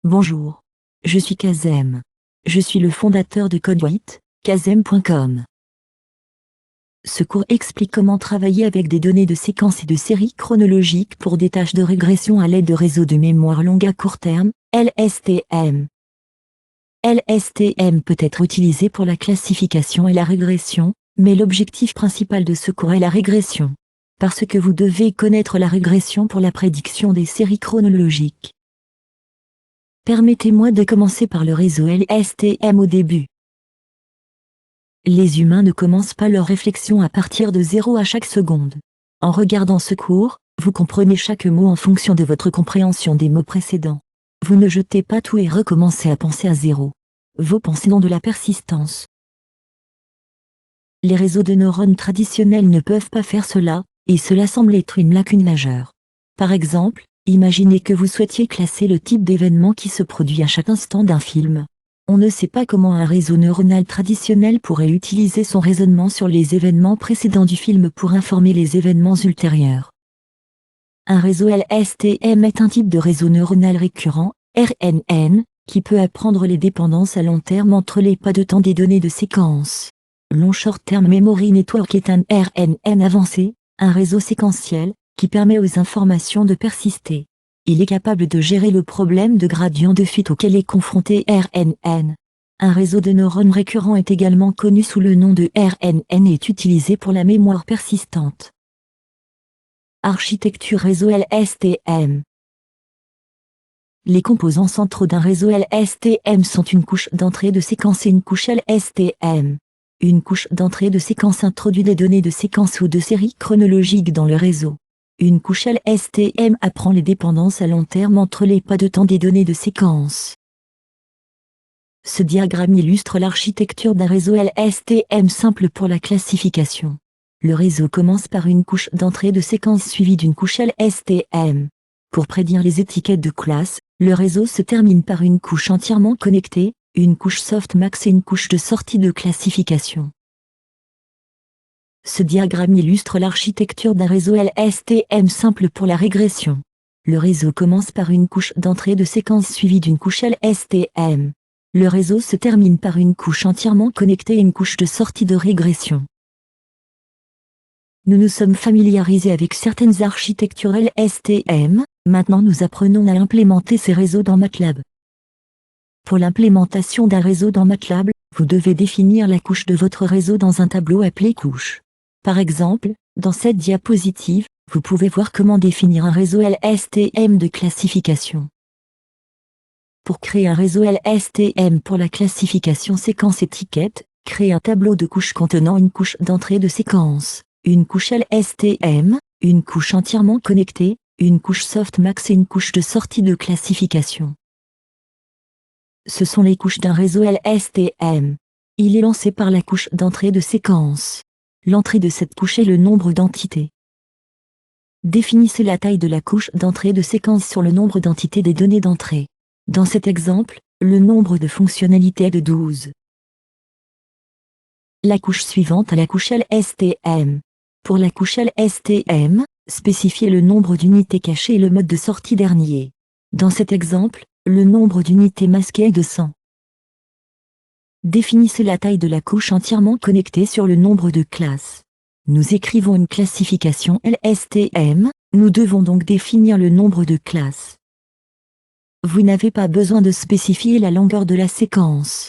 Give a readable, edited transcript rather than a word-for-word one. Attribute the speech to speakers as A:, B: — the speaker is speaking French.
A: Bonjour. Je suis Kazem. Je suis le fondateur de CodeWhite, kazem.com. Ce cours explique comment travailler avec des données de séquences et de séries chronologiques pour des tâches de régression à l'aide de réseaux de mémoire longue à court terme, LSTM. LSTM peut être utilisé pour la classification et la régression, mais l'objectif principal de ce cours est la régression. Parce que vous devez connaître la régression pour la prédiction des séries chronologiques. Permettez-moi de commencer par le réseau LSTM au début. Les humains ne commencent pas leur réflexion à partir de 0 à chaque seconde. En regardant ce cours, vous comprenez chaque mot en fonction de votre compréhension des mots précédents. Vous ne jetez pas tout et recommencez à penser à 0. Vos pensées ont de la persistance. Les réseaux de neurones traditionnels ne peuvent pas faire cela, et cela semble être une lacune majeure. Par exemple, imaginez que vous souhaitiez classer le type d'événement qui se produit à chaque instant d'un film. On ne sait pas comment un réseau neuronal traditionnel pourrait utiliser son raisonnement sur les événements précédents du film pour informer les événements ultérieurs. Un réseau LSTM est un type de réseau neuronal récurrent, RNN, qui peut apprendre les dépendances à long terme entre les pas de temps des données de séquence. Long Short Term Memory Network est un RNN avancé, un réseau séquentiel, qui permet aux informations de persister. Il est capable de gérer le problème de gradient de fuite auquel est confronté RNN. Un réseau de neurones récurrents est également connu sous le nom de RNN et est utilisé pour la mémoire persistante. Architecture réseau LSTM. Les composants centraux d'un réseau LSTM sont une couche d'entrée de séquence et une couche LSTM. Une couche d'entrée de séquence introduit des données de séquence ou de série chronologique dans le réseau. Une couche LSTM apprend les dépendances à long terme entre les pas de temps des données de séquence. Ce diagramme illustre l'architecture d'un réseau LSTM simple pour la classification. Le réseau commence par une couche d'entrée de séquence suivie d'une couche LSTM. Pour prédire les étiquettes de classe, le réseau se termine par une couche entièrement connectée, une couche softmax et une couche de sortie de classification. Ce diagramme illustre l'architecture d'un réseau LSTM simple pour la régression. Le réseau commence par une couche d'entrée de séquence suivie d'une couche LSTM. Le réseau se termine par une couche entièrement connectée et une couche de sortie de régression. Nous nous sommes familiarisés avec certaines architectures LSTM, maintenant nous apprenons à implémenter ces réseaux dans MATLAB. Pour l'implémentation d'un réseau dans MATLAB, vous devez définir la couche de votre réseau dans un tableau appelé couche. Par exemple, dans cette diapositive, vous pouvez voir comment définir un réseau LSTM de classification. Pour créer un réseau LSTM pour la classification séquence-étiquette, créez un tableau de couches contenant une couche d'entrée de séquence, une couche LSTM, une couche entièrement connectée, une couche softmax et une couche de sortie de classification. Ce sont les couches d'un réseau LSTM. Il est lancé par la couche d'entrée de séquence. L'entrée de cette couche est le nombre d'entités. Définissez la taille de la couche d'entrée de séquence sur le nombre d'entités des données d'entrée. Dans cet exemple, le nombre de fonctionnalités est de 12. La couche suivante est la couche LSTM. Pour la couche LSTM, spécifiez le nombre d'unités cachées et le mode de sortie dernier. Dans cet exemple, le nombre d'unités masquées est de 100. Définissez la taille de la couche entièrement connectée sur le nombre de classes. Nous écrivons une classification LSTM, nous devons donc définir le nombre de classes. Vous n'avez pas besoin de spécifier la longueur de la séquence.